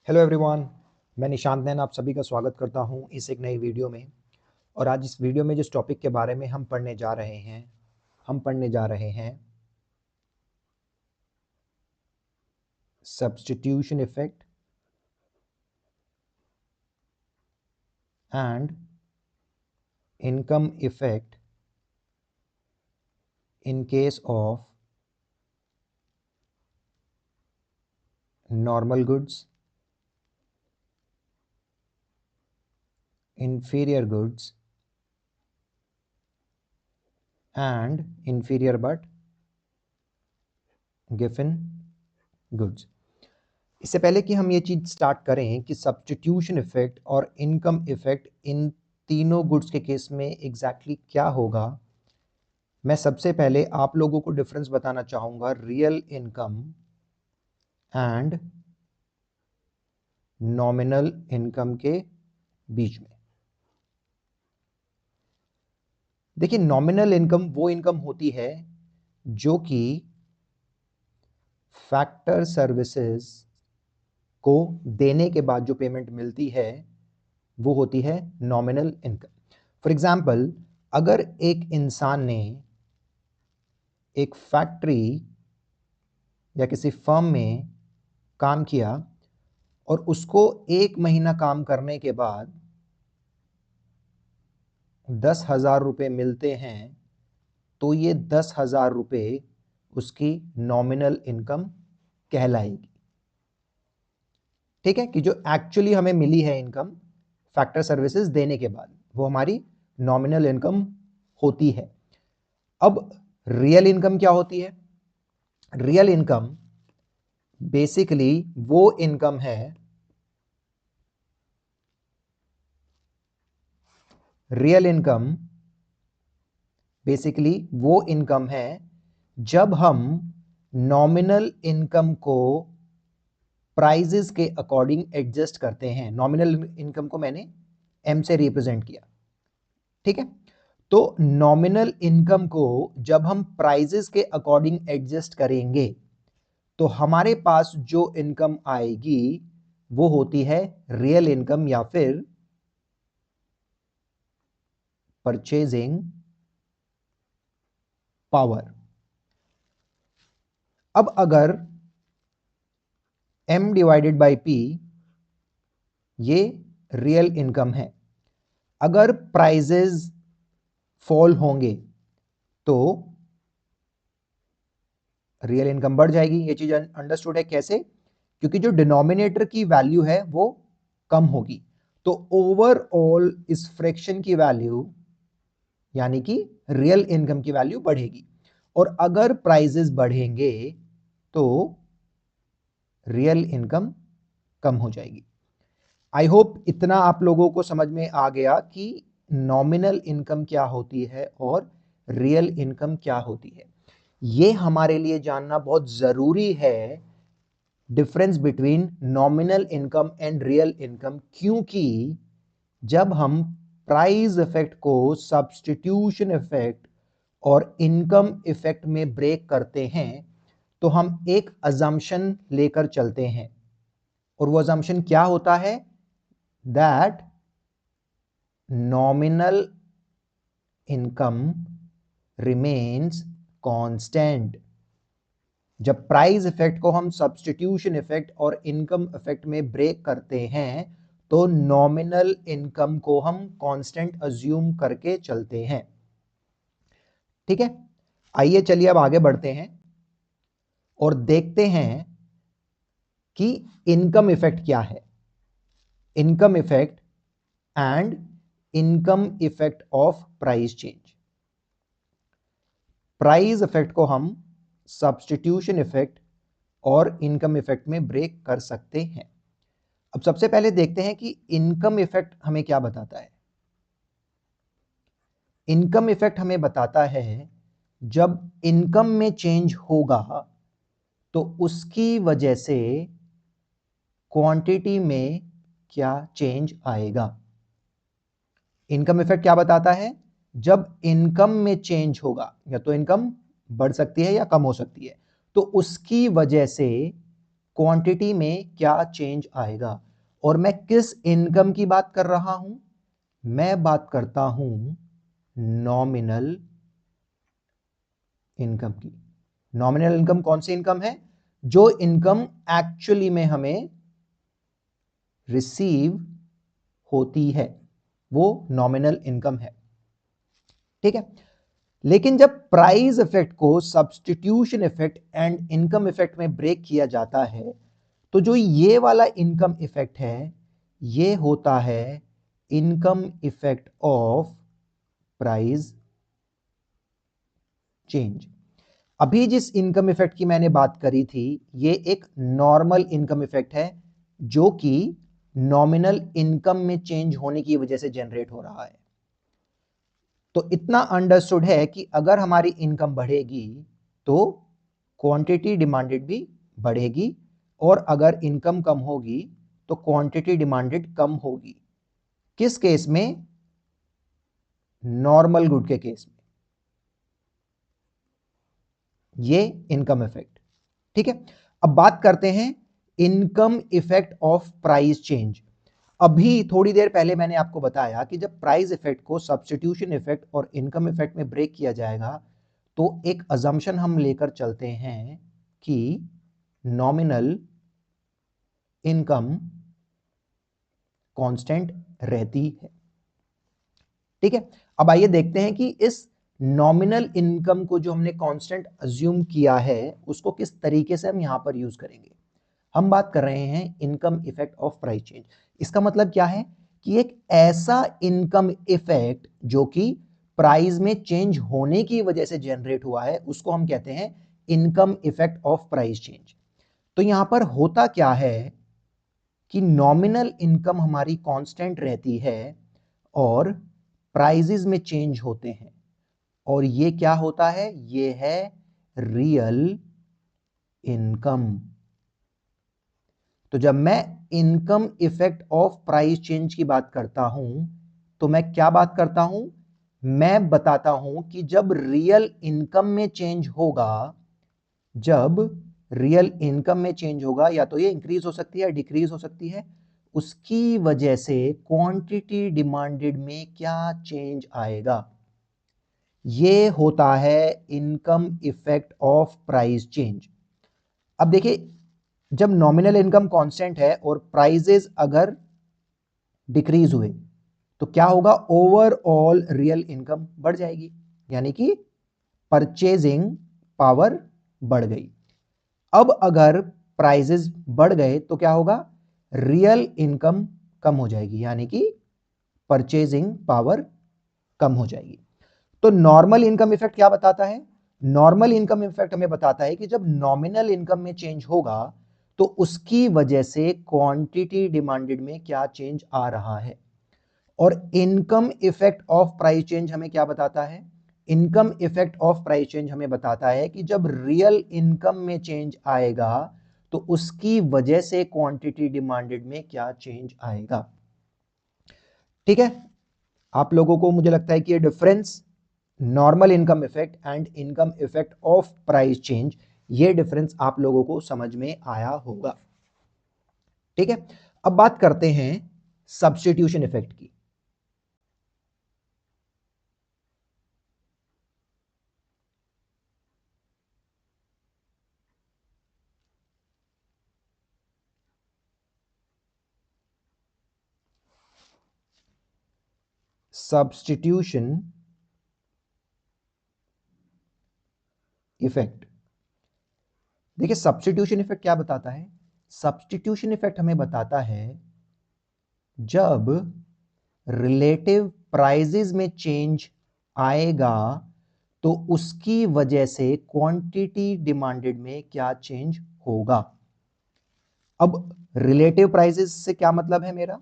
Hello everyone, मैं निशांत नैन आप सभी का स्वागत करता हूं इस एक नई वीडियो में। और आज इस वीडियो में जिस टॉपिक के बारे में हम पढ़ने जा रहे हैं substitution effect and income effect in case of normal goods, inferior goods and inferior but given goods। इससे पहले कि हम ये चीज स्टार्ट करें कि सब्स्टिट्यूशन इफेक्ट और इनकम इफेक्ट इन तीनों गुड्स के केस में एग्जैक्टली क्या होगा, मैं सबसे पहले आप लोगों को डिफरेंस बताना चाहूंगा real income and nominal income के बीच में। देखिए, नॉमिनल इनकम वो इनकम होती है जो कि फैक्टर सर्विसेज को देने के बाद जो पेमेंट मिलती है वो होती है नॉमिनल इनकम। फॉर एग्जाम्पल, अगर एक इंसान ने एक फैक्ट्री या किसी फर्म में काम किया और उसको 1 महीना काम करने के बाद 10,000 रुपये मिलते हैं, तो ये 10,000 रुपये उसकी नॉमिनल इनकम कहलाएगी। ठीक है, कि जो एक्चुअली हमें मिली है इनकम फैक्टर सर्विसेज देने के बाद, वो हमारी नॉमिनल इनकम होती है। अब रियल इनकम क्या होती है? रियल इनकम बेसिकली वो इनकम है, रियल इनकम बेसिकली वो इनकम है जब हम नॉमिनल इनकम को प्राइजेस के अकॉर्डिंग एडजस्ट करते हैं। नॉमिनल इनकम को मैंने एम से रिप्रेजेंट किया, ठीक है। तो नॉमिनल इनकम को जब हम प्राइजेस के अकॉर्डिंग एडजस्ट करेंगे तो हमारे पास जो इनकम आएगी वो होती है रियल इनकम या फिर परचेजिंग पावर। अब अगर m डिवाइडेड बाई p ये रियल इनकम है, अगर प्राइजेस फॉल होंगे तो रियल इनकम बढ़ जाएगी। ये चीज अंडरस्टूड है कैसे? क्योंकि जो डिनोमिनेटर की वैल्यू है वो कम होगी, तो ओवरऑल इस फ्रैक्शन की वैल्यू यानी कि रियल इनकम की वैल्यू बढ़ेगी। और अगर प्राइजेस बढ़ेंगे तो रियल इनकम कम हो जाएगी। आई होप इतना आप लोगों को समझ में आ गया कि नॉमिनल इनकम क्या होती है और रियल इनकम क्या होती है। ये हमारे लिए जानना बहुत जरूरी है, difference between nominal income and real income, क्योंकि जब हम प्राइस इफेक्ट को सब्स्टिट्यूशन इफेक्ट और इनकम इफेक्ट में ब्रेक करते हैं तो हम एक अजम्पशन लेकर चलते हैं, और वो अजम्पशन क्या होता है? That nominal income remains constant. जब प्राइस इफेक्ट को हम सब्स्टिट्यूशन इफेक्ट और इनकम इफेक्ट में ब्रेक करते हैं तो नॉमिनल इनकम को हम कांस्टेंट अज्यूम करके चलते हैं। ठीक है, आइए चलिए अब आगे बढ़ते हैं और देखते हैं कि इनकम इफेक्ट क्या है। Income effect and income effect of price change. Price effect को हम सब्स्टिट्यूशन इफेक्ट और इनकम इफेक्ट में ब्रेक कर सकते हैं। अब सबसे पहले देखते हैं कि इनकम इफेक्ट हमें क्या बताता है। इनकम इफेक्ट हमें बताता है जब इनकम में चेंज होगा तो उसकी वजह से क्वांटिटी में क्या चेंज आएगा। इनकम इफेक्ट क्या बताता है? जब इनकम में चेंज होगा, या तो इनकम बढ़ सकती है या कम हो सकती है, तो उसकी वजह से क्वांटिटी में क्या चेंज आएगा। और मैं किस इनकम की बात कर रहा हूं? मैं बात करता हूं नॉमिनल इनकम की। नॉमिनल इनकम कौन सी इनकम है? जो इनकम एक्चुअली में हमें रिसीव होती है, वो नॉमिनल इनकम है। ठीक है। लेकिन जब प्राइस इफेक्ट को substitution effect and income effect में ब्रेक किया जाता है, तो जो ये वाला इनकम इफेक्ट है, ये होता है income effect of price change. अभी जिस इनकम इफेक्ट की मैंने बात करी थी, ये एक नॉर्मल इनकम इफेक्ट है, जो कि नॉमिनल इनकम में चेंज होने की वजह से जनरेट हो रहा है। तो इतना अंडरस्टूड है कि अगर हमारी इनकम बढ़ेगी तो क्वांटिटी डिमांडेड भी बढ़ेगी, और अगर इनकम कम होगी तो क्वांटिटी डिमांडेड कम होगी। किस केस में? नॉर्मल गुड के केस में। ये इनकम इफेक्ट। ठीक है। अब बात करते हैं income effect of price change. अभी थोड़ी देर पहले मैंने आपको बताया कि जब प्राइस इफेक्ट को सब्स्टिट्यूशन इफेक्ट और इनकम इफेक्ट में ब्रेक किया जाएगा, तो एक अजम्पशन हम लेकर चलते हैं कि नॉमिनल इनकम कांस्टेंट रहती है। ठीक है। अब आइए देखते हैं कि इस नॉमिनल इनकम को जो हमने कांस्टेंट अज्यूम किया है, उसको किस तरीके से हम यहां पर यूज करेंगे। हम बात कर रहे हैं income effect of price change. इसका मतलब क्या है कि एक ऐसा इनकम इफेक्ट जो कि प्राइस में चेंज होने की वजह से जनरेट हुआ है, उसको हम कहते हैं income effect of price change. तो यहां पर होता क्या है कि नॉमिनल इनकम हमारी कांस्टेंट रहती है और प्राइजेस में चेंज होते हैं, और ये क्या होता है? ये है रियल इनकम। तो जब मैं income effect of price change की बात करता हूं, तो मैं क्या बात करता हूं? मैं बताता हूं कि जब रियल इनकम में चेंज होगा, जब रियल इनकम में चेंज होगा, या तो ये इंक्रीज हो सकती है, डिक्रीज हो सकती है, उसकी वजह से क्वांटिटी डिमांडेड में क्या चेंज आएगा। ये होता है income effect of price change. अब देखिए, जब नॉमिनल इनकम कांस्टेंट है और प्राइजेस अगर डिक्रीज हुए, तो क्या होगा? ओवरऑल रियल इनकम बढ़ जाएगी, यानी कि परचेजिंग पावर बढ़ गई। अब अगर प्राइजेस बढ़ गए तो क्या होगा? रियल इनकम कम हो जाएगी, यानी कि परचेजिंग पावर कम हो जाएगी। तो नॉर्मल इनकम इफेक्ट क्या बताता है? नॉर्मल इनकम इफेक्ट हमें बताता है कि जब नॉमिनल इनकम में चेंज होगा, तो उसकी वजह से क्वांटिटी डिमांडेड में क्या चेंज आ रहा है। और income effect of price change हमें क्या बताता है? Income effect of price change हमें बताता है कि जब रियल इनकम में चेंज आएगा, तो उसकी वजह से क्वांटिटी डिमांडेड में क्या चेंज आएगा। ठीक है। आप लोगों को, मुझे लगता है कि ये difference normal income effect and income effect of price change, ये डिफरेंस आप लोगों को समझ में आया होगा। ठीक है। अब बात करते हैं सब्स्टिट्यूशन इफेक्ट की। सब्स्टिट्यूशन इफेक्ट, देखिए सब्स्टिट्यूशन इफेक्ट क्या बताता है? सब्स्टिट्यूशन इफेक्ट हमें बताता है जब रिलेटिव प्राइजेस में चेंज आएगा, तो उसकी वजह से क्वांटिटी डिमांडेड में क्या चेंज होगा। अब रिलेटिव प्राइजेस से क्या मतलब है मेरा?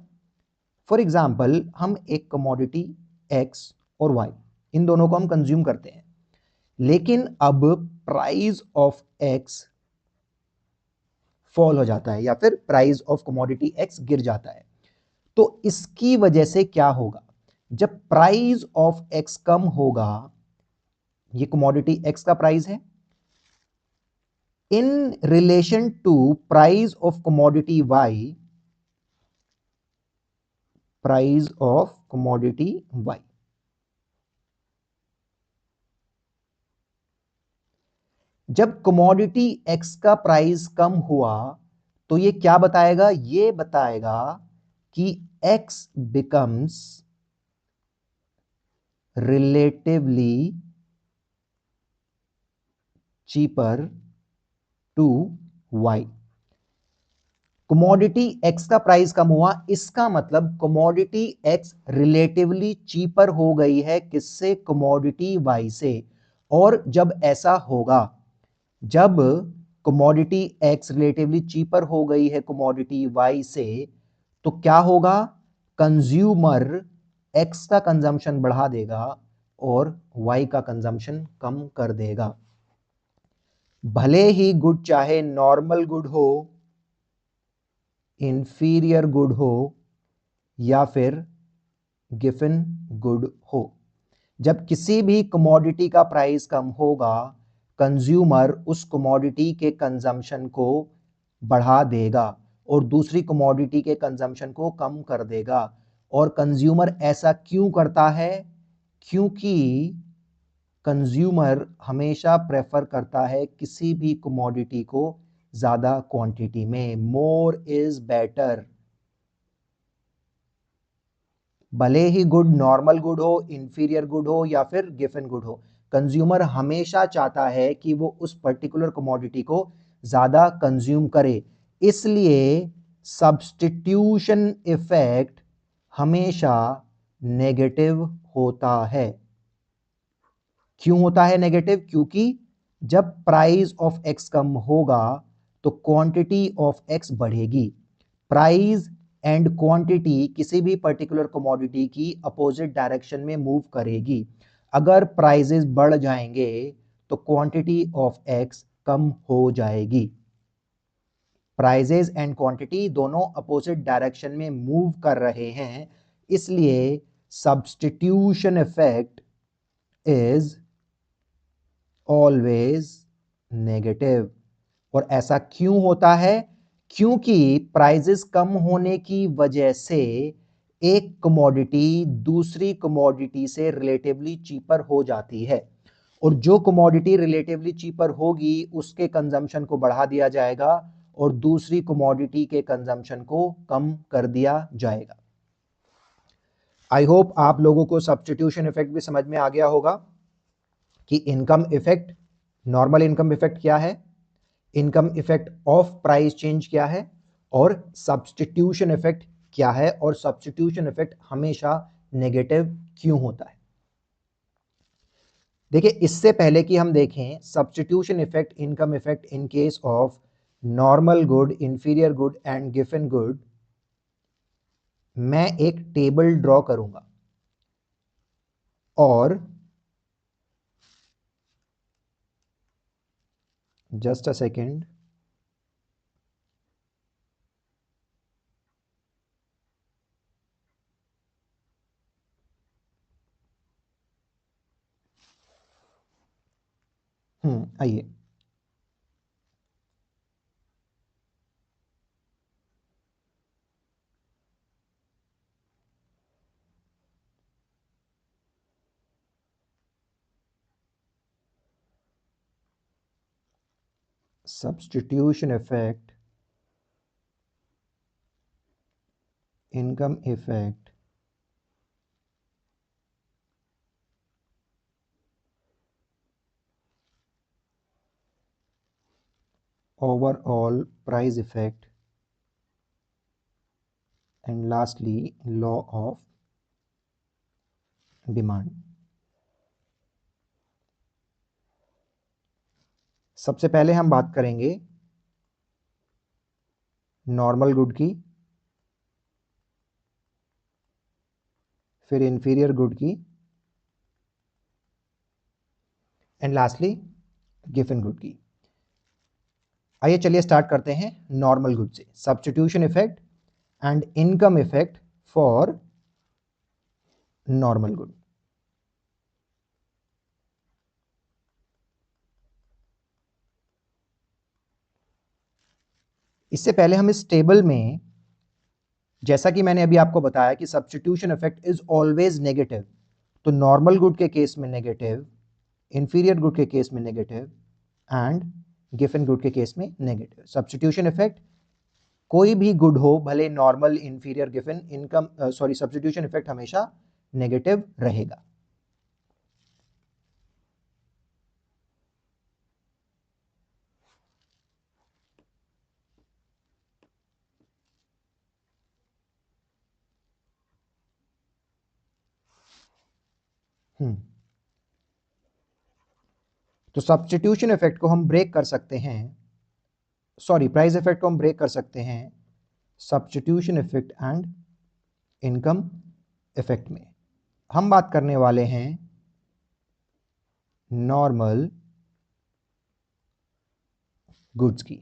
फॉर एग्जाम्पल, हम एक कमोडिटी एक्स और वाई, इन दोनों को हम कंज्यूम करते हैं, लेकिन अब प्राइस ऑफ एक्स फॉल हो जाता है, या फिर प्राइस ऑफ कमोडिटी एक्स गिर जाता है। तो इसकी वजह से क्या होगा? जब प्राइस ऑफ एक्स कम होगा, ये कमोडिटी एक्स का प्राइस है, in relation to price of commodity Y, price of commodity Y. जब कमोडिटी X का प्राइस कम हुआ तो ये क्या बताएगा? ये बताएगा कि X becomes relatively cheaper to Y. Commodity X का प्राइस कम हुआ, इसका मतलब कमोडिटी X रिलेटिवली चीपर हो गई है किससे? कमोडिटी Y से। और जब ऐसा होगा, जब कमोडिटी X रिलेटिवली चीपर हो गई है कमोडिटी Y से, तो क्या होगा? कंज्यूमर X का कंजम्पशन बढ़ा देगा और Y का कंजम्पशन कम कर देगा। भले ही गुड चाहे नॉर्मल गुड हो, इंफीरियर गुड हो या फिर गिवन गुड हो, जब किसी भी कमोडिटी का प्राइस कम होगा, कंज्यूमर उस कमोडिटी के कंजम्पशन को बढ़ा देगा और दूसरी कमोडिटी के कंजम्पशन को कम कर देगा। और कंज्यूमर ऐसा क्यों करता है? क्योंकि कंज्यूमर हमेशा प्रेफर करता है किसी भी कमोडिटी को ज्यादा क्वांटिटी में। More is better. भले ही गुड नॉर्मल गुड हो, इंफीरियर गुड हो या फिर गिवन गुड हो, कंज्यूमर हमेशा चाहता है कि वो उस पर्टिकुलर कमोडिटी को ज्यादा कंज्यूम करे। इसलिए सब्स्टिट्यूशन इफेक्ट हमेशा नेगेटिव होता है। क्यों होता है नेगेटिव? क्योंकि जब प्राइस ऑफ एक्स कम होगा तो क्वांटिटी ऑफ एक्स बढ़ेगी। प्राइस एंड क्वांटिटी किसी भी पर्टिकुलर कमोडिटी की अपोजिट डायरेक्शन में मूव करेगी। अगर प्राइसेस बढ़ जाएंगे तो क्वांटिटी ऑफ एक्स कम हो जाएगी। प्राइसेस एंड क्वांटिटी दोनों अपोजिट डायरेक्शन में मूव कर रहे हैं, इसलिए substitution effect is always negative. और ऐसा क्यों होता है? क्योंकि प्राइसेस कम होने की वजह से एक कमोडिटी दूसरी कमोडिटी से रिलेटिवली चीपर हो जाती है, और जो कमोडिटी रिलेटिवली चीपर होगी उसके कंजम्पशन को बढ़ा दिया जाएगा और दूसरी कमोडिटी के कंजम्पशन को कम कर दिया जाएगा। आई होप आप लोगों को सब्स्टिट्यूशन इफेक्ट भी समझ में आ गया होगा कि income effect, normal income effect क्या है, income effect of price change क्या है, और सब्स्टिट्यूशन इफेक्ट क्या है, और सब्स्टिट्यूशन इफेक्ट हमेशा नेगेटिव क्यों होता है। देखिए, इससे पहले कि हम देखें substitution effect, income effect in case of normal good, inferior good and given good, मैं एक टेबल ड्रॉ करूंगा और जस्ट अ सेकेंड। आइए, substitution effect, income effect, overall price effect, and lastly law of demand। सबसे पहले हम बात करेंगे नॉर्मल गुड की, फिर इंफीरियर गुड की, एंड लास्टली गिवन गुड की। आइए चलिए स्टार्ट करते हैं नॉर्मल गुड से। Substitution effect and income effect for normal good. इससे पहले हम इस टेबल में, जैसा कि मैंने अभी आपको बताया कि substitution effect is always negative, तो नॉर्मल गुड के केस में नेगेटिव, इंफीरियर गुड के केस में नेगेटिव एंड गिवन गुड के केस में नेगेटिव। सब्स्टिट्यूशन इफेक्ट कोई भी गुड हो, भले normal, inferior, given, income substitution effect हमेशा नेगेटिव रहेगा। तो सब्स्टिट्यूशन इफेक्ट को हम ब्रेक कर सकते हैं, प्राइस इफेक्ट को हम ब्रेक कर सकते हैं substitution effect and income effect में। हम बात करने वाले हैं नॉर्मल गुड्स की।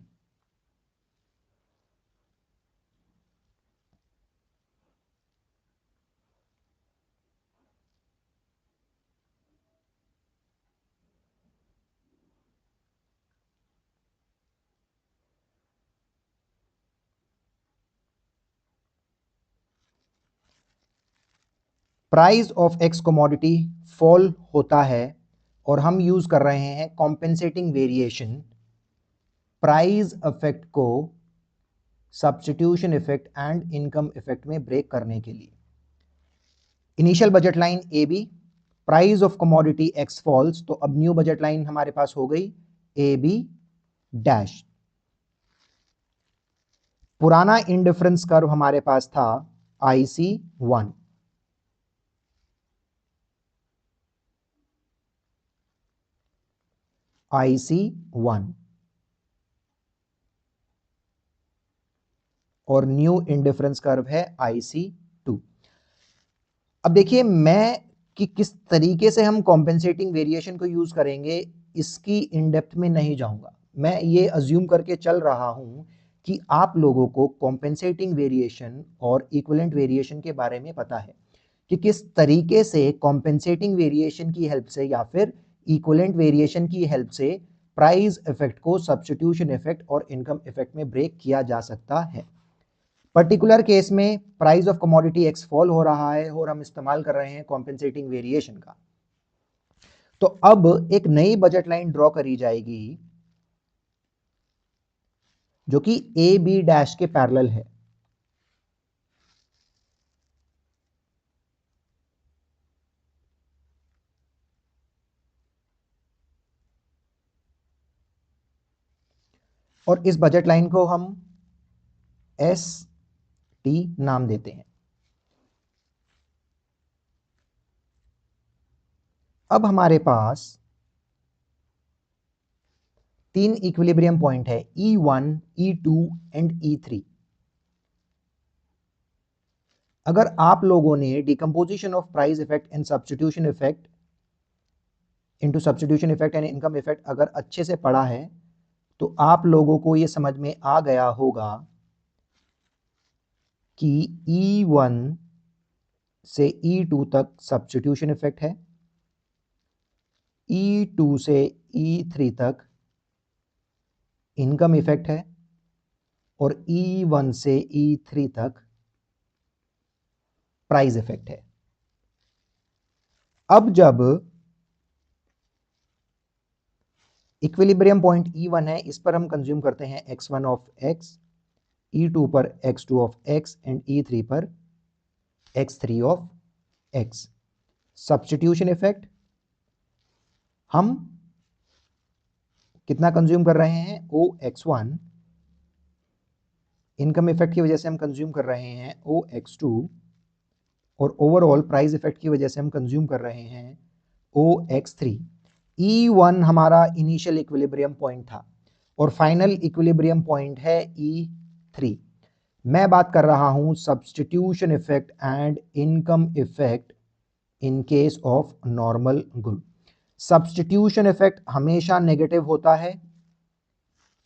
Price of X commodity fall होता है और हम यूज कर रहे हैं कॉम्पेंसेटिंग वेरिएशन प्राइस इफेक्ट को substitution effect and income effect में ब्रेक करने के लिए। Initial budget line A B, price of commodity X falls, तो अब न्यू बजट लाइन हमारे पास हो गई ए बी डैश। पुराना इंडिफरेंस कर्व हमारे पास था IC1, IC1 और न्यू इंडिफरेंस कर्व है IC2। अब देखिए मैं कि किस तरीके से हम कॉम्पेंसेटिंग वेरिएशन को यूज करेंगे इसकी इन डेप्थ में नहीं जाऊंगा। मैं ये अज्यूम करके चल रहा हूं कि आप लोगों को कॉम्पेंसेटिंग वेरिएशन और इक्विवेलेंट वेरिएशन के बारे में पता है कि किस तरीके से कॉम्पेंसेटिंग वेरिएशन की हेल्प से या फिर इक्विवेलेंट वेरिएशन की हेल्प से प्राइस इफेक्ट को सब्स्टिट्यूशन इफेक्ट और इनकम इफेक्ट में ब्रेक किया जा सकता है। पर्टिकुलर केस में price of commodity X fall हो रहा है और हम इस्तेमाल कर रहे हैं कॉम्पेंसेटिंग वेरिएशन का। तो अब एक नई बजट लाइन ड्रॉ करी जाएगी जो कि ए बी डैश के पैरेलल है। और इस बजट लाइन को हम एस टी नाम देते हैं। अब हमारे पास 3 इक्विलिब्रियम पॉइंट है E1, E2 एंड E3। अगर आप लोगों ने decomposition of price effect and substitution effect into substitution effect and income effect अगर अच्छे से पढ़ा है तो आप लोगों को यह समझ में आ गया होगा कि E1 से E2 तक सब्स्टिट्यूशन इफेक्ट है, E2 से E3 तक इनकम इफेक्ट है और E1 से E3 तक प्राइस इफेक्ट है। अब जब इक्विलिब्रियम पॉइंट E1 है, इस पर हम कंज्यूम करते हैं x1 ऑफ x, E2 पर x2 of x and E3 पर x3 of x। Substitution effect हम कितना कंज्यूम कर रहे हैं OX1, इनकम इफेक्ट की वजह से हम कंज्यूम कर रहे हैं OX2 और ओवरऑल प्राइस इफेक्ट की वजह से हम कंज्यूम कर रहे हैं OX3। E1 हमारा इनिशियल इक्विलिब्रियम पॉइंट था और फाइनल इक्विलिब्रियम पॉइंट है E3। मैं बात कर रहा हूं substitution effect and income effect in case of normal good. Substitution effect हमेशा नेगेटिव होता है,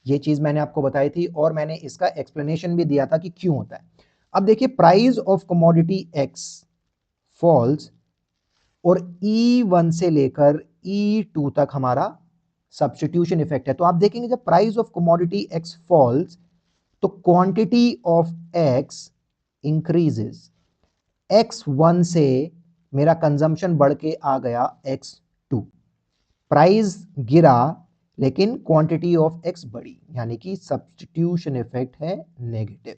ये चीज मैंने आपको बताई थी और मैंने इसका एक्सप्लेनेशन भी दिया था कि क्यों होता है। अब देखिए price of commodity X falls और E1 से लेकर E2 तक हमारा सब्स्टिट्यूशन इफेक्ट है। तो आप देखेंगे जब price of commodity X falls तो quantity of X increases, x1 से मेरा कंजम्पशन बढ़ के आ गया x2, प्राइस गिरा लेकिन क्वांटिटी ऑफ x बढ़ी, यानी कि सब्स्टिट्यूशन इफेक्ट है नेगेटिव।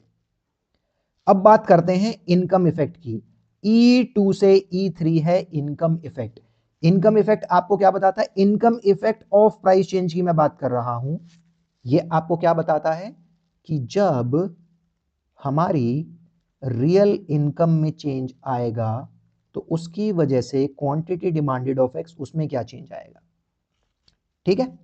अब बात करते हैं इनकम इफेक्ट की। E2 से E3 है इनकम इफेक्ट। इनकम इफेक्ट आपको क्या बताता है? Income effect of price change की मैं बात कर रहा हूं। ये आपको क्या बताता है कि जब हमारी रियल इनकम में चेंज आएगा तो उसकी वजह से क्वांटिटी डिमांडेड ऑफ एक्स, उसमें क्या चेंज आएगा। ठीक है,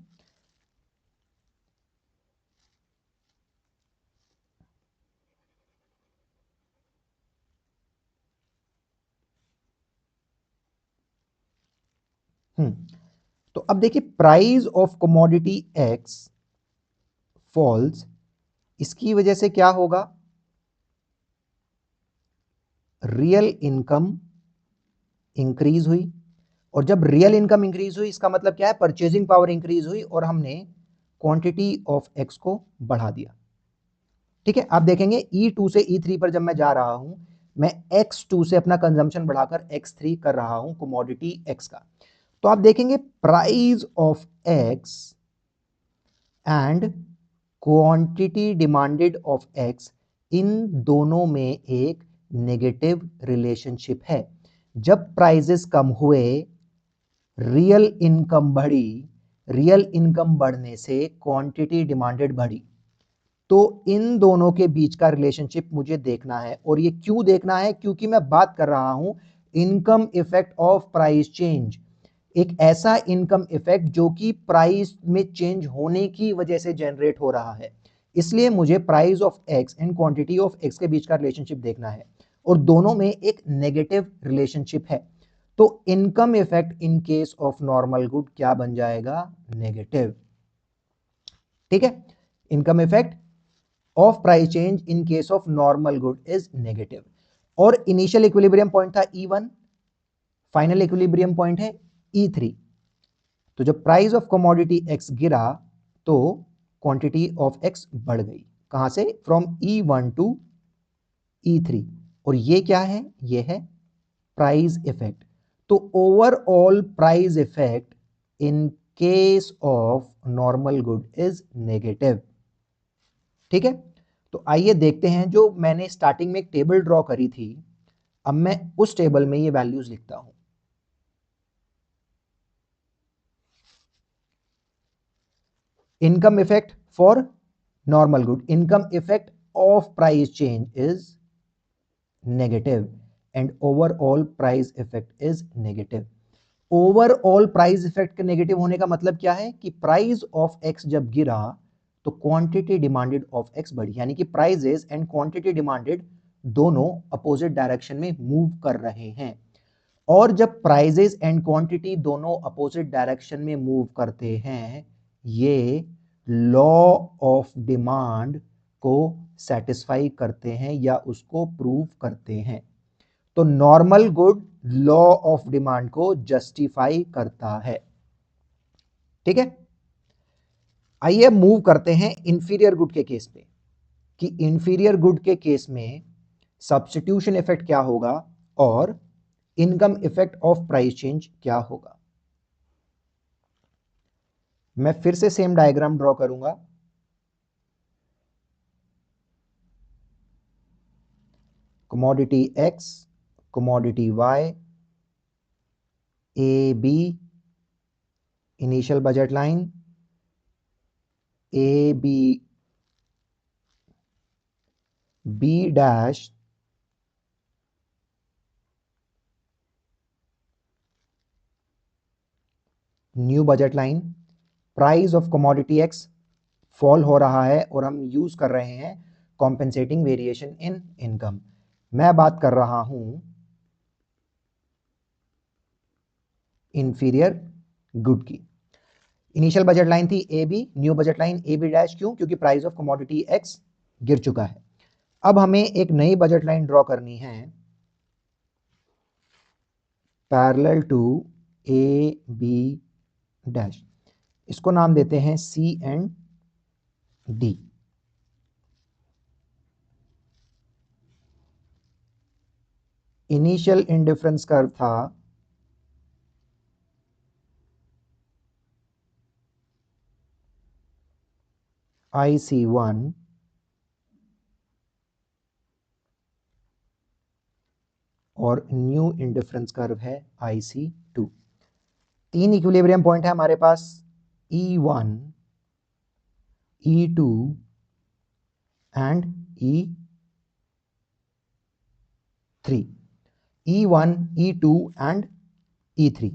तो अब देखिए price of commodity X falls, इसकी वजह से क्या होगा? रियल इनकम इंक्रीज हुई, और जब रियल इनकम इंक्रीज हुई इसका मतलब क्या है? परचेजिंग पावर इंक्रीज हुई और हमने क्वांटिटी ऑफ एक्स को बढ़ा दिया। ठीक है, आप देखेंगे E2 से E3 पर जब मैं जा रहा हूं, मैं X2 से अपना कंजम्पशन बढ़ाकर X3 कर रहा हूं कमोडिटी X का। तो आप देखेंगे price of X and quantity demanded of X, इन दोनों में एक नेगेटिव रिलेशनशिप है। जब प्राइसेस कम हुए, रियल इनकम बढ़ी, रियल इनकम बढ़ने से क्वांटिटी डिमांडेड बढ़ी। तो इन दोनों के बीच का रिलेशनशिप मुझे देखना है, और ये क्यों देखना है? क्योंकि मैं बात कर रहा हूं income effect of price change, एक ऐसा इनकम इफेक्ट जो कि प्राइस में चेंज होने की वजह से जनरेट हो रहा है। इसलिए मुझे price of x and quantity of x के बीच का रिलेशनशिप देखना है, और दोनों में एक नेगेटिव रिलेशनशिप है। तो income effect in case of normal good क्या बन जाएगा? नेगेटिव। ठीक है, income effect of price change in case of normal good is negative. और इनिशियल इक्विलिब्रियम पॉइंट था E1, फाइनल इक्विलिब्रियम पॉइंट है E3। तो जब प्राइस ऑफ कमोडिटी एक्स गिरा तो क्वांटिटी ऑफ एक्स बढ़ गई। कहां से? From E1 to E3। और ये क्या है? ये है प्राइस इफेक्ट। तो overall price effect in case of normal good is negative. ठीक है, तो आइए देखते हैं, जो मैंने स्टार्टिंग में एक टेबल ड्रॉ करी थी, अब मैं उस टेबल में ये वैल्यूज लिखता हूं। Income effect for normal good, income effect of price change is negative and overall price effect is negative. Overall price effect के नेगेटिव होने का मतलब क्या है? कि प्राइस ऑफ एक्स जब गिरा तो क्वांटिटी डिमांडेड ऑफ एक्स बढ़ी, यानी कि प्राइसेस एंड क्वांटिटी डिमांडेड दोनों अपोजिट डायरेक्शन में मूव कर रहे हैं। और जब प्राइसेस एंड क्वांटिटी दोनों अपोजिट डायरेक्शन में मूव करते हैं, ये लॉ ऑफ डिमांड को सेटिस्फाई करते हैं या उसको प्रूव करते हैं। तो normal good law of demand को जस्टिफाई करता है। ठीक है, आइए मूव करते हैं इंफीरियर गुड के केस पे, कि इंफीरियर गुड के केस में सब्स्टिट्यूशन इफेक्ट क्या होगा और income effect of price change क्या होगा। मैं फिर से सेम डायग्राम ड्रॉ करूंगा। Commodity X, commodity Y, A B, initial budget line, A B B dash, new budget line. Price of commodity X fall हो रहा है और हम यूज कर रहे हैं कॉम्पेंसेटिंग वेरिएशन इन इनकम। मैं बात कर रहा हूं इंफीरियर गुड की। इनिशियल बजट लाइन थी A B, new budget line A B dash. क्यों? क्योंकि प्राइस ऑफ कमोडिटी एक्स गिर चुका है। अब हमें एक नई बजट लाइन ड्रॉ करनी है parallel to A B dash. इसको नाम देते हैं C and D. Initial indifference curve था IC1 और न्यू इंडिफरेंस कर्व है IC2। तीन इक्विलिब्रियम पॉइंट है हमारे पास, E1, E2 and E3। E1, E2 and E3।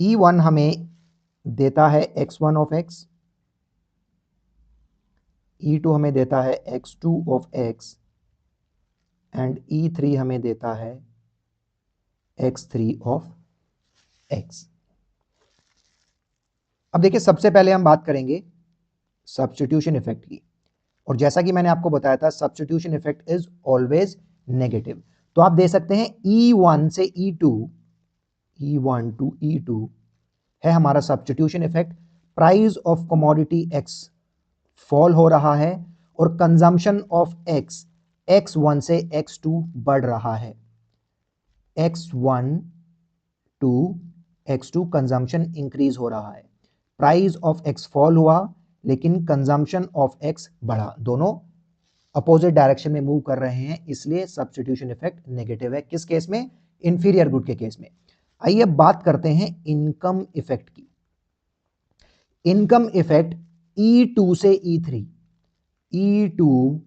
E1 हमें देता है x1 ऑफ x, E2 हमें देता है x2 of x and E3 हमें देता है x3 ऑफ x। अब देखिए, सबसे पहले हम बात करेंगे सब्स्टिट्यूशन इफेक्ट की, और जैसा कि मैंने आपको बताया था substitution effect is always negative. तो आप दे सकते हैं E1 से E2, E1 टू E2 है हमारा substitution effect. Price of commodity x fall हो रहा है और कंजम्पशन ऑफ x x1 से x2 बढ़ रहा है। x1 to x2 consumption increase हो रहा है। प्राइस ऑफ x फॉल हुआ लेकिन कंजम्पशन ऑफ x बढ़ा। दोनों अपोजिट डायरेक्शन में मूव कर रहे हैं, इसलिए सब्स्टिट्यूशन इफेक्ट नेगेटिव है। किस केस में? इंफीरियर गुड के केस में। आइए बात करते हैं इनकम इफेक्ट की। इनकम इफेक्ट E2 से E3, E2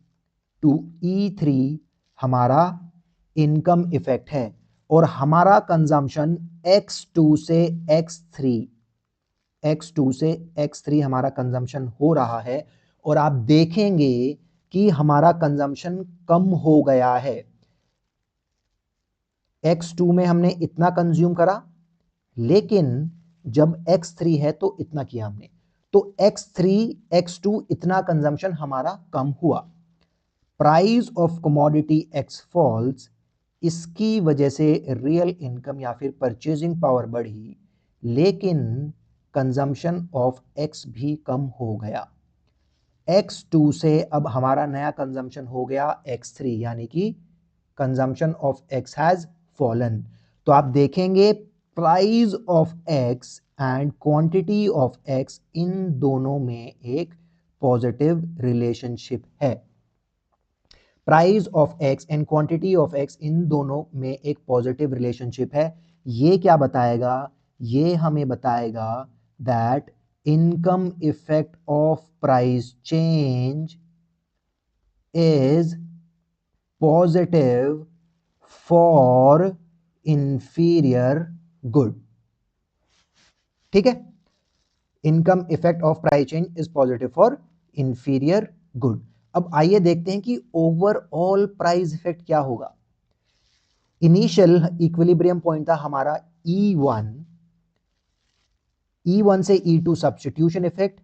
टू E3 हमारा इनकम इफेक्ट है और हमारा कंजम्पशन X2 से X3, X2 से X3 हमारा कंजम्पशन हो रहा है और आप देखेंगे कि हमारा कंजम्पशन कम हो गया है। X2 में हमने इतना कंज्यूम करा, लेकिन जब X3 है तो इतना किया हमने, तो X3 X2 इतना कंजम्पशन हमारा कम हुआ। Price of commodity X falls, इसकी वजह से रियल इनकम या फिर परचेजिंग पावर बढ़ी, लेकिन कंजम्पशन ऑफ X भी कम हो गया। X2 से अब हमारा नया कंजम्पशन हो गया X3, यानी कि consumption of X has fallen. तो आप देखेंगे price of X and quantity of X, इन दोनों में एक पॉजिटिव रिलेशनशिप है। Price of X and quantity of X, इन दोनों में एक पॉजिटिव रिलेशनशिप है। ये क्या बताएगा? ये हमें बताएगा that income effect of price change is positive for inferior good। ठीक है, income effect of price change is positive for inferior good. अब आइए देखते हैं कि ओवरऑल प्राइस इफेक्ट क्या होगा। इनिशियल इक्विलिब्रियम पॉइंट था हमारा E1, E1 से E2 सब्स्टिट्यूशन इफेक्ट,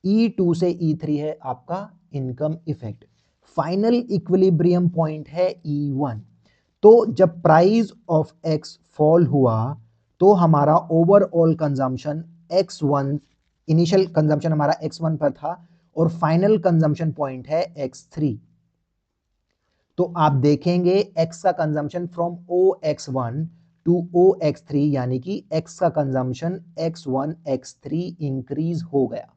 E2 से E3 है आपका income effect. Final equilibrium point है E1। तो जब प्राइस ऑफ X फॉल हुआ तो हमारा overall consumption X1, initial consumption हमारा X1 पर था और फाइनल कंजम्पशन पॉइंट है X3। तो आप देखेंगे X का consumption from OX1 to OX3, यानी कि X का कंजम्पशन X1 X3 इंक्रीज हो गया।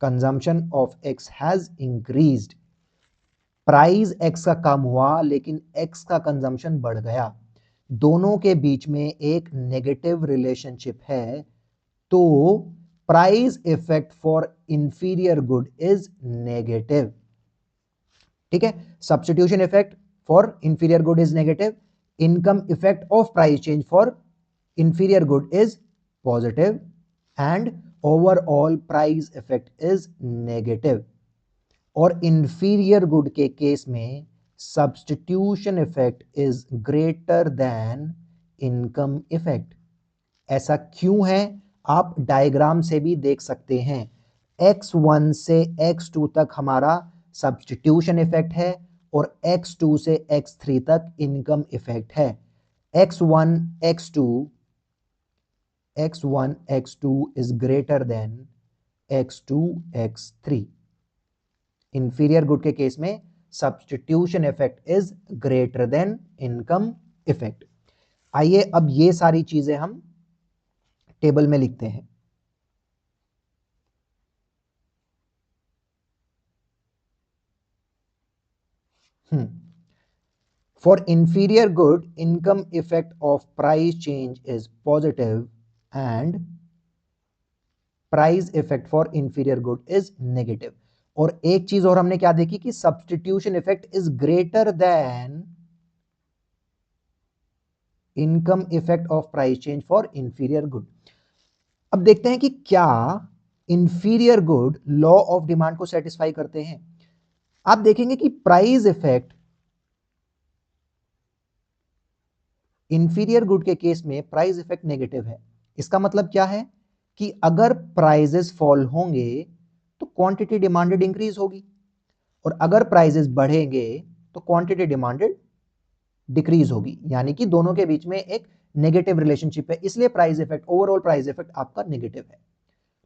Consumption of X has increased. Price X का कम हुआ लेकिन X का कंजम्पशन बढ़ गया। दोनों के बीच में एक नेगेटिव रिलेशनशिप है, तो price effect for inferior good is negative. ठीक है, substitution effect for inferior good is negative, income effect of price change for inferior good is positive and overall price effect is negative. और inferior good के case में substitution effect is greater then income effect. ऐसा क्यों है? आप diagram से भी देख सकते हैं। X1 से X2 तक हमारा सब्स्टिट्यूशन इफेक्ट है और X2 से X3 तक इनकम इफेक्ट है। X1 X2 is greater than X2 X3। Inferior good के केस में substitution effect is greater then income effect. आइए अब ये सारी चीजें हम टेबल में लिखते हैं। For inferior good, income effect of price change is positive and price effect for inferior good is negative। और एक चीज और हमने क्या देखी कि substitution effect is greater then income effect of price change for inferior good. अब देखते हैं कि क्या inferior good law of demand को सेटिस्फाई करते हैं। आप देखेंगे कि प्राइस इफेक्ट इंफीरियर गुड के केस में प्राइस इफेक्ट नेगेटिव है। इसका मतलब क्या है कि अगर प्राइजेस फॉल होंगे तो क्वांटिटी डिमांडेड इंक्रीज होगी, और अगर प्राइजेस बढ़ेंगे तो क्वांटिटी डिमांडेड डिक्रीज होगी, यानी कि दोनों के बीच में एक नेगेटिव रिलेशनशिप है। इसलिए price effect, overall price effect आपका नेगेटिव है।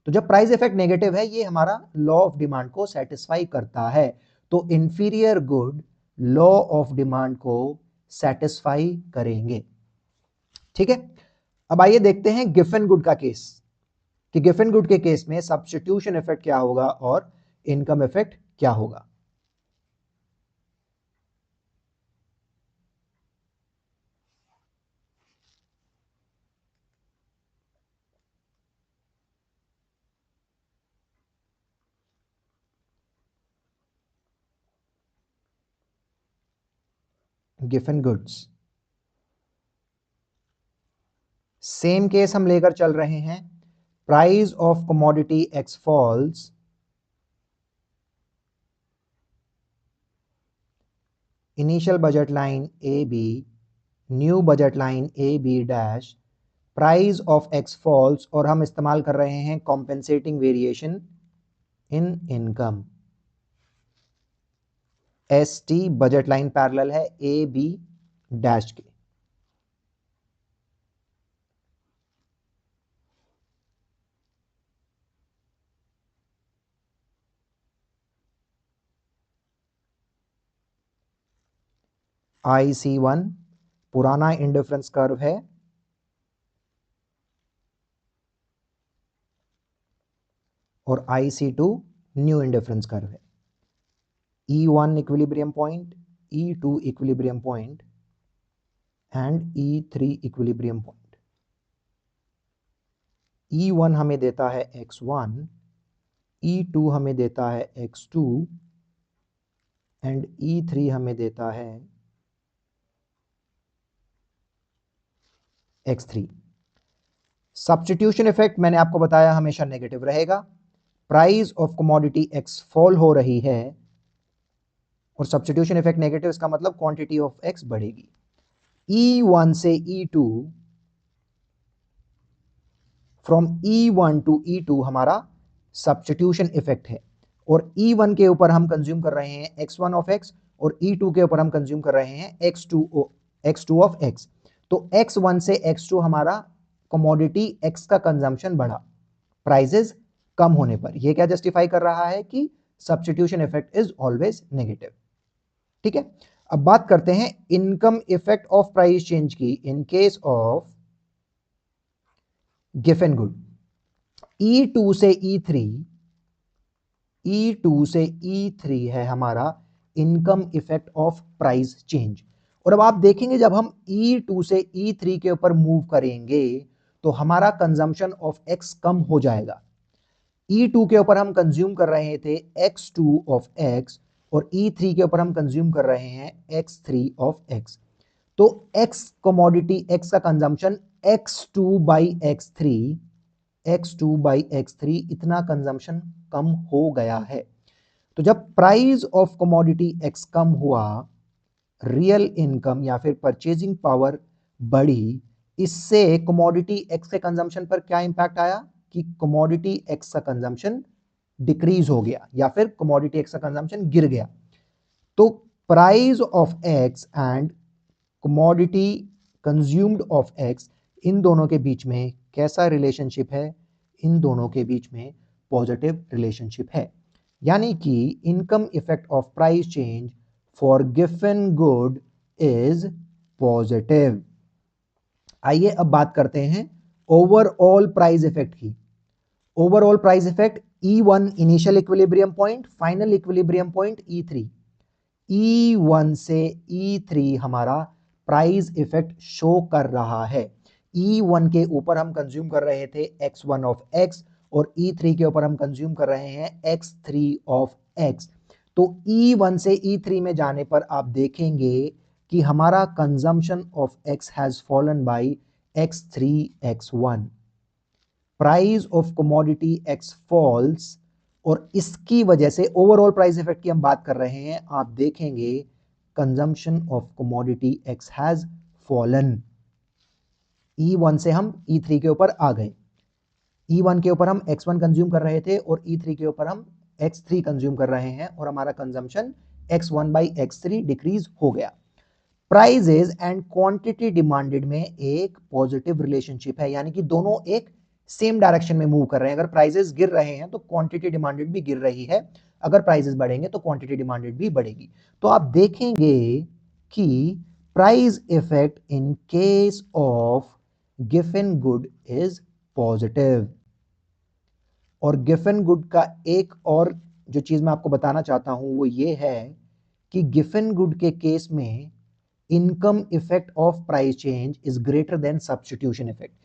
तो जब प्राइस इफेक्ट नेगेटिव है, ये हमारा लॉ ऑफ डिमांड को सेटिस्फाई करता है। तो inferior good law of demand को सेटिस्फाई करेंगे। ठीक है, अब आइए देखते हैं गिफन गुड का केस, कि गिफन गुड के केस में सब्स्टिट्यूशन इफेक्ट क्या होगा और इनकम इफेक्ट क्या होगा। गिफन गुड्स, सेम केस हम लेकर चल रहे हैं। Price of commodity X falls, initial budget line A B, new budget line A B dash, price of X falls, और हम इस्तेमाल कर रहे हैं compensating variation in income. S T budget line parallel है ए बी डैश के। IC1 पुराना indifference curve है, और IC2 न्यू इंडिफरेंस कर्व है। E1 equilibrium point, E2 equilibrium point and E3 equilibrium point. E1 हमें देता है x1, E2 हमें देता है x2 एंड E3 हमें देता है x3। सब्स्टिट्यूशन इफेक्ट मैंने आपको बताया हमेशा नेगेटिव रहेगा। Price of commodity X fall हो रही है और सब्स्टिट्यूशन इफेक्ट नेगेटिव, इसका मतलब क्वांटिटी ऑफ एक्स बढ़ेगी। E1 से E2, from E1 to E2 हमारा सब्स्टिट्यूशन इफेक्ट है, और E1 के ऊपर हम कंज्यूम कर रहे हैं x1 ऑफ x, और E2 के ऊपर हम कंज्यूम कर रहे हैं x2 ऑफ x। तो x1 से x2 हमारा कमोडिटी x का कंजम्पशन बढ़ा प्राइजेस कम होने पर। यह क्या जस्टिफाई कर रहा है कि substitution effect is always negative. ठीक है, अब बात करते हैं income effect of price change की in case of given good. E2 से E3, E2 से E3 है हमारा income effect of price change. और अब आप देखेंगे जब हम E2 से E3 के ऊपर मूव करेंगे तो हमारा कंजम्पशन ऑफ x कम हो जाएगा। E2 के ऊपर हम कंज्यूम कर रहे थे x2 ऑफ x, और E3 के ऊपर हम कंज्यूम कर रहे हैं x3 ऑफ x। तो x कमोडिटी x का कंजम्पशन x2 बाई x3 इतना कंजम्पशन कम हो गया है। तो जब प्राइस ऑफ कमोडिटी x कम हुआ, रियल इनकम या फिर परचेजिंग पावर बढ़ी। इससे कमोडिटी x के कंजम्पशन पर क्या इंपैक्ट आया कि कमोडिटी x का कंजम्पशन डिक्रीज हो गया, या फिर कमोडिटी x का कंजम्पशन गिर गया। तो price of x and commodity consumed of x, इन दोनों के बीच में कैसा रिलेशनशिप है? इन दोनों के बीच में पॉजिटिव रिलेशनशिप है। यानी कि income effect of price change for given good is positive. आइए अब बात करते हैं ओवरऑल प्राइस इफेक्ट की। Overall price effect E1 initial equilibrium point, final equilibrium point E3। E1 से E3 हमारा प्राइस इफेक्ट शो कर रहा है। E1 के ऊपर हम कंज्यूम कर रहे थे X1 ऑफ X और E3 के ऊपर हम कंज्यूम कर रहे हैं X3 ऑफ X। तो E1 से E3 में जाने पर आप देखेंगे कि हमारा consumption of X has fallen by X3 X1। प्राइस ऑफ कमोडिटी X फॉल्स और इसकी वजह से ओवरऑल प्राइस इफेक्ट की हम बात कर रहे हैं। आप देखेंगे consumption of commodity X has fallen. E1 से हम E3 के ऊपर आ गए। E1 के ऊपर हम X1 कंज्यूम कर रहे थे और E3 के ऊपर हम X3 कंज्यूम कर रहे हैं और हमारा consumption X1 by X3 decrease हो गया। प्राइजेज एंड क्वांटिटी डिमांडेड में एक पॉजिटिव रिलेशनशिप है, यानी कि दोनों एक सेम डायरेक्शन में मूव कर रहे हैं। अगर प्राइजेस गिर रहे हैं तो क्वांटिटी डिमांडेड भी गिर रही है, अगर प्राइजेस बढ़ेंगे तो क्वांटिटी डिमांडेड भी बढ़ेगी। तो आप देखेंगे कि price effect in case of given good is positive. और गिवन गुड का एक और जो चीज मैं आपको बताना चाहता हूं वो ये है कि गिवन गुड के केस में income effect of price change is greater than substitution effect.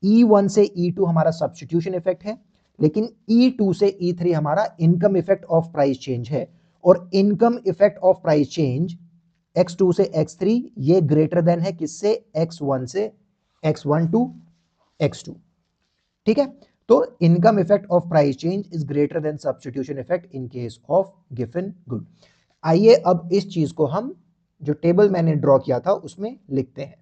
E1 से E2 हमारा सब्स्टिट्यूशन इफेक्ट है, लेकिन E2 से E3 हमारा income effect of price change है। और income effect of price change X2 से X3 ये ग्रेटर देन है किससे? X1 से X1 टू X2। ठीक है, तो income effect of price change is greater than substitution effect in case of given good. आइए अब इस चीज को हम जो टेबल मैंने ड्रॉ किया था उसमें लिखते हैं।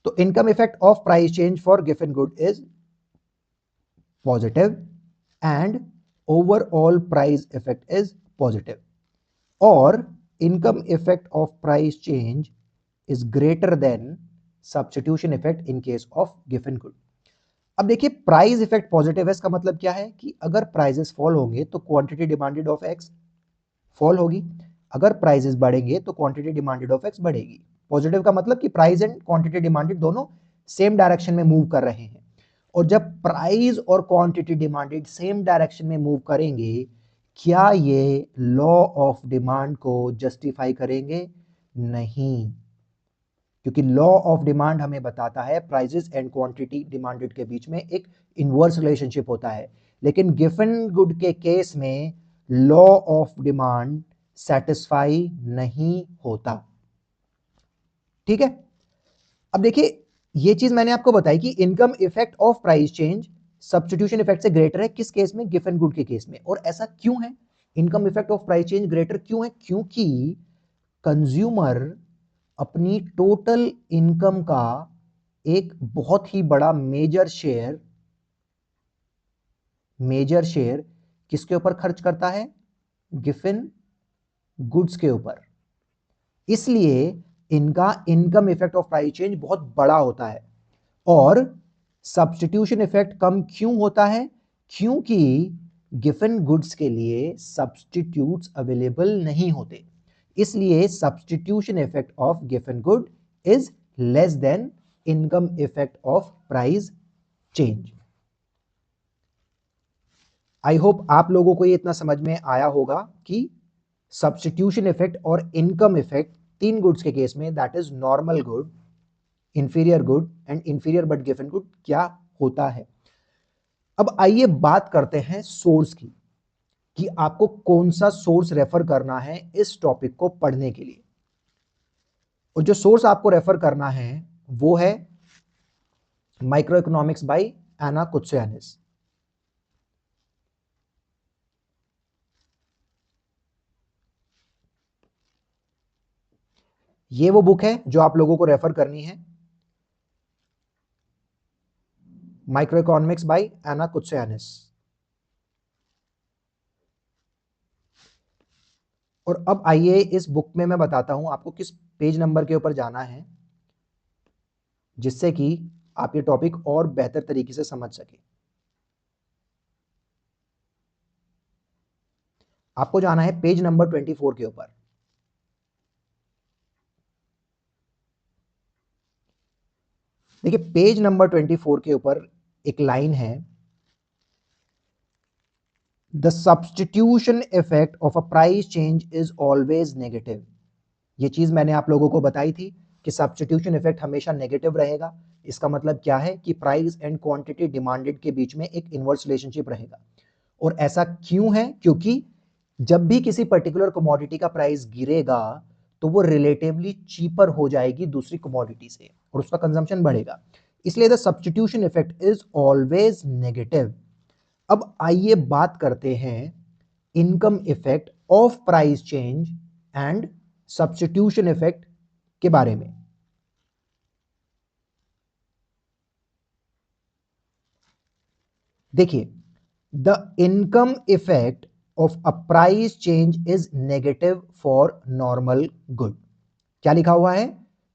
तो income effect of price change for given good is positive and overall price effect is positive और income effect of price change is greater than substitution effect in case of given good. अब देखिए price effect positive है, इसका मतलब क्या है कि अगर प्राइसेस फॉल होंगे तो quantity demanded of x fall होगी, अगर प्राइसेस बढ़ेंगे तो क्वांटिटी डिमांडेड ऑफ एक्स बढ़ेगी। पॉजिटिव का मतलब कि प्राइस एंड क्वांटिटी डिमांडेड दोनों सेम डायरेक्शन में मूव कर रहे हैं। और जब प्राइस और क्वांटिटी डिमांडेड सेम डायरेक्शन में मूव करेंगे, क्या ये लॉ ऑफ डिमांड को जस्टिफाई करेंगे? नहीं, क्योंकि लॉ ऑफ डिमांड हमें बताता है प्राइसेस एंड क्वांटिटी डिमांडेड के बीच में एक इनवर्स रिलेशनशिप होता है। लेकिन गिवन गुड के केस में लॉ ऑफ डिमांड सेटिस्फाई नहीं होता। ठीक है, अब देखिए ये चीज मैंने आपको बताई कि income effect of price change substitution effect से ग्रेटर है, किस केस में? गिवन गुड के केस में। और ऐसा क्यों है? Income effect of price change greater क्यों है? क्योंकि कंज्यूमर अपनी टोटल इनकम का एक बहुत ही बड़ा मेजर शेयर किसके ऊपर खर्च करता है? गिवन गुड्स के ऊपर। इसलिए इनका income effect of price change बहुत बड़ा होता है। और सब्स्टिट्यूशन इफेक्ट कम क्यों होता है? क्योंकि गिवन गुड्स के लिए सब्स्टिट्यूट्स अवेलेबल नहीं होते, इसलिए substitution effect of given good is less than income effect of price change. I hope आप लोगों को ये इतना समझ में आया होगा कि सब्स्टिट्यूशन इफेक्ट और इनकम इफेक्ट तीन गुड्स के केस में, that is normal good, inferior good and inferior but given good, क्या होता है। अब आइए बात करते हैं सोर्स की, कि आपको कौन सा सोर्स रेफर करना है इस टॉपिक को पढ़ने के लिए। और जो सोर्स आपको रेफर करना है वो है माइक्रो इकोनॉमिक्स बाय एना कुत्सियानिस। ये वो बुक है जो आप लोगों को रेफर करनी है, माइक्रो इकोनॉमिक्स बाय एना कुत्सियानिस। और अब आइए इस बुक में मैं बताता हूं आपको किस पेज नंबर के ऊपर जाना है। जिससे कि आप ये टॉपिक और बेहतर तरीके से समझ सके। आपको जाना है पेज नंबर 24 के ऊपर। देखिए पेज नंबर 24 के ऊपर एक लाइन है, the substitution effect of a price change is always negative. ये चीज मैंने आप लोगों को बताई थी कि सब्स्टिट्यूशन इफेक्ट हमेशा नेगेटिव रहेगा। इसका मतलब क्या है कि प्राइस एंड क्वांटिटी डिमांडेड के बीच में एक इनवर्स रिलेशनशिप रहेगा। और ऐसा क्यों है? क्योंकि जब भी किसी पर्टिकुलर कमोडिटी का प्राइस गिरेगा तो वो रिलेटिवली चीपर हो जाएगी दूसरी कमोडिटी से और उसका कंजम्पशन बढ़ेगा। इसलिए the substitution effect is always negative. अब आइए बात करते हैं income effect of price change and substitution effect के बारे में। देखिए the income effect of a price change is negative for normal good. क्या लिखा हुआ है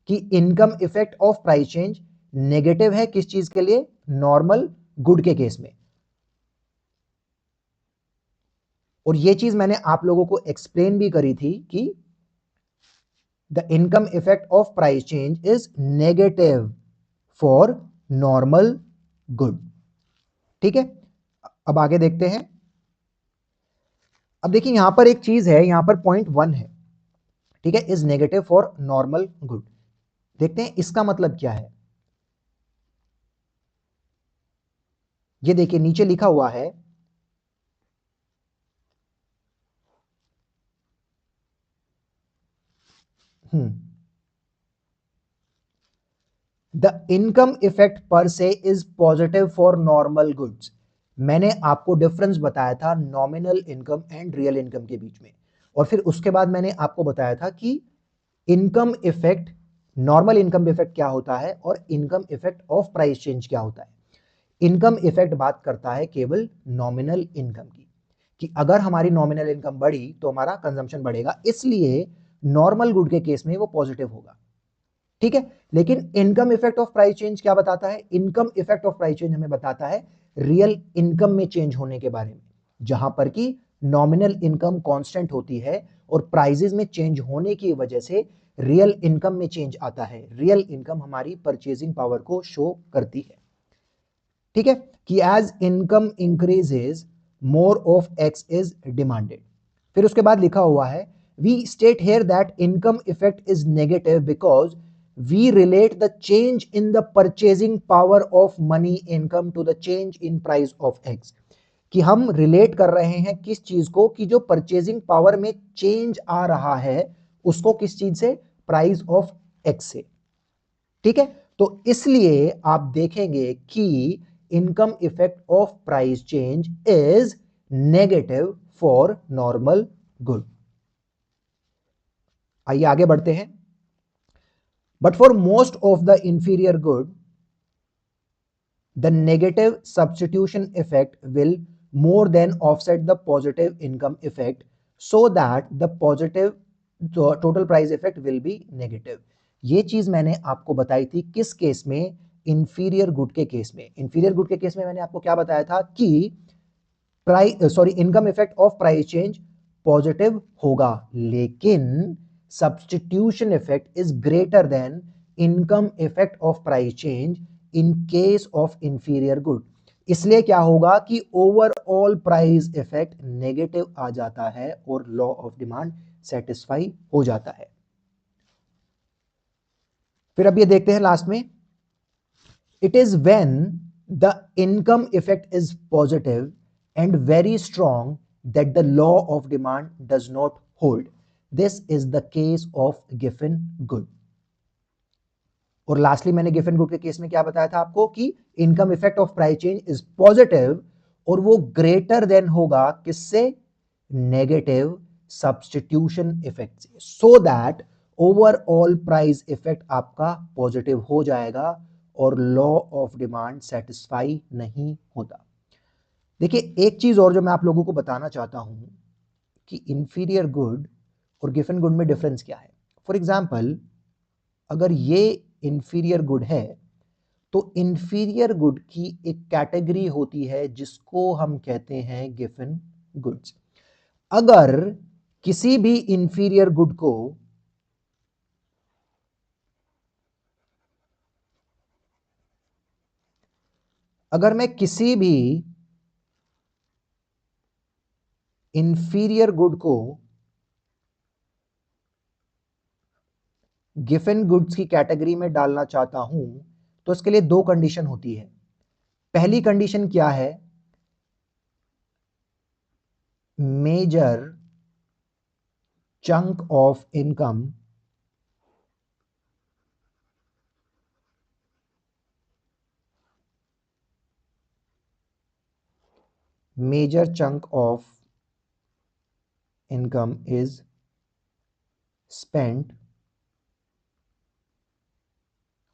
कि income effect of price change negative है किस चीज के लिए? नॉर्मल गुड के केस में। और यह चीज मैंने आप लोगों को एक्सप्लेन भी करी थी कि the income effect of price change is negative for normal good. ठीक है, अब आगे देखते हैं। अब देखिए यहां पर एक चीज है, यहां पर पॉइंट 1 है, ठीक है, is negative for normal good. देखते हैं इसका मतलब क्या है। ये देखिए नीचे लिखा हुआ है द इनकम इफेक्ट पर से is positive for normal goods. मैंने आपको डिफरेंस बताया था nominal income and real income के बीच में, और फिर उसके बाद मैंने आपको बताया था कि income effect, normal income effect क्या होता है और income effect of price change क्या होता है। इनकम इफेक्ट बात करता है केवल नॉमिनल इनकम की, कि अगर हमारी नॉमिनल इनकम बढ़ी तो हमारा कंजम्पशन बढ़ेगा, इसलिए नॉर्मल गुड के केस में वो पॉजिटिव होगा। ठीक है, लेकिन income effect of price change क्या बताता है? Income effect of price change हमें बताता है रियल इनकम में चेंज होने के बारे में, जहां पर कि नॉमिनल इनकम कांस्टेंट होती है और प्राइजेस में चेंज होने की वजह से रियल इनकम में चेंज आता है। रियल इनकम हमारी परचेजिंग पावर को शो करती है। ठीक है, कि as income increases more of X is demanded. फिर उसके बाद लिखा हुआ है we state here that income effect is negative because we relate the change in the purchasing power of money income to the change in price of X. कि हम relate कर रहे हैं किस चीज को? कि जो परचेजिंग पावर में चेंज आ रहा है उसको किस चीज से? प्राइस ऑफ एक्स से। ठीक है, तो इसलिए आप देखेंगे कि income effect of price change is negative for normal good. आइए आगे बढ़ते हैं। But for most of the inferior good the negative substitution effect will more than offset the positive income effect so that the positive total price effect will be negative। ये चीज मैंने आपको बताई थी किस केस में? इंफीरियर गुड के case में। इंफीरियर गुड के केस में मैंने आपको क्या बताया था कि income effect of price change positive होगा, लेकिन substitution effect is greater then income effect of price change in case of inferior good. इसलिए क्या होगा कि ओवरऑल प्राइस इफेक्ट नेगेटिव आ जाता है और लॉ ऑफ डिमांड सेटिस्फाई हो जाता है। फिर अब ये देखते हैं लास्ट में, it is when the income effect is positive and very strong that the law of demand does not hold. This is the case of Giffen good. और लास्टली मैंने गिफन गुड के केस में क्या बताया था आपको? कि income effect of price change is positive और वो ग्रेटर देन होगा किससे? नेगेटिव सब्स्टिट्यूशन इफेक्ट से, so that overall price effect आपका पॉजिटिव हो जाएगा और लॉ ऑफ डिमांड सेटिस्फाई नहीं होता। देखिए एक चीज और जो मैं आप लोगों को बताना चाहता हूं कि इंफीरियर गुड और गिफन गुड में डिफरेंस क्या है। फॉर एग्जाम्पल, अगर ये इंफीरियर गुड है तो इंफीरियर गुड की एक कैटेगरी होती है जिसको हम कहते हैं गिवन गुड्स। अगर किसी भी इंफीरियर गुड को अगर मैं किसी भी इंफीरियर गुड को गिवन गुड्स की कैटेगरी में डालना चाहता हूं तो इसके लिए दो कंडीशन होती है। पहली कंडीशन क्या है? Major chunk of income major chunk of income is spent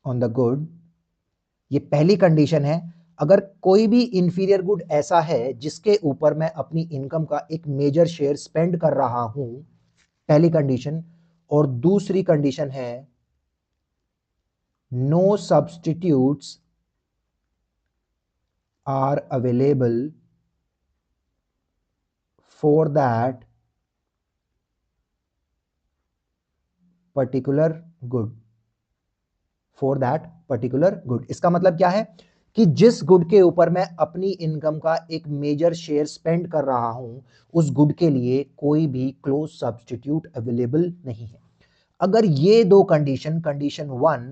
on the good। ये पहली कंडीशन है। अगर कोई भी इंफीरियर गुड ऐसा है जिसके ऊपर मैं अपनी इनकम का एक मेजर शेयर स्पेंड कर रहा हूं, पहली कंडीशन। और दूसरी कंडीशन है no substitutes are available for that particular good. For that particular good, इसका मतलब क्या है कि जिस गुड के ऊपर मैं अपनी इनकम का एक मेजर शेयर स्पेंड कर रहा हूं, उस गुड के लिए कोई भी क्लोज सब्स्टिट्यूट अवेलेबल नहीं है। अगर ये दो condition, condition 1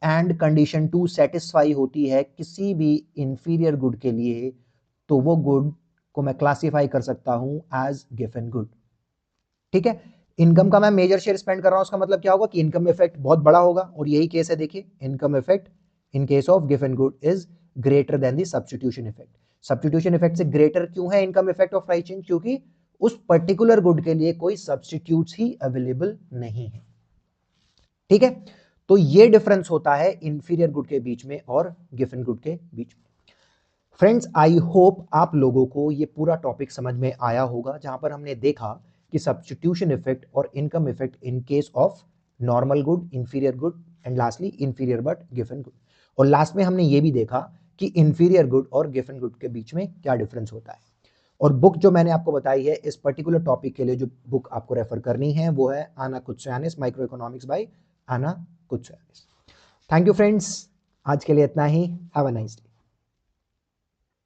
and condition 2 satisfy होती है किसी भी इंफीरियर गुड के लिए, तो वो गुड को मैं क्लासिफाई कर सकता हूं एज गिवन गुड। ठीक है, इनकम का मैं मेजर शेयर स्पेंड कर रहा हूं, उसका मतलब क्या होगा कि इनकम इफेक्ट बहुत बड़ा होगा, और यही केस है। देखिए, income effect in case of given good is greater then the substitution effect. Substitution effect से ग्रेटर क्यों है income effect of price change? क्योंकि उस पर्टिकुलर गुड के लिए कोई सब्स्टिट्यूट्स ही अवेलेबल नहीं है। ठीक है, तो ये डिफरेंस होता है इंफीरियर गुड के बीच में और गिवन गुड के बीच में। फ्रेंड्स, आई होप आप लोगों को ये पूरा टॉपिक समझ में आया होगा, जहां पर हमने देखा कि सब्स्टिट्यूशन इफेक्ट और income effect in case of normal good, inferior good and lastly inferior but given good. और लास्ट में हमने ये भी देखा कि इंफीरियर गुड और गिवन गुड के बीच में क्या डिफरेंस होता है। और बुक जो मैंने आपको बताई है इस पर्टिकुलर टॉपिक के लिए, जो बुक आपको रेफर करनी है वो है आना कुत्सयानिस, माइक्रो इकोनॉमिक्स बाय आना कुत्सयानिस। थैंक यू फ्रेंड्स, आज के लिए इतना ही। Have a nice day.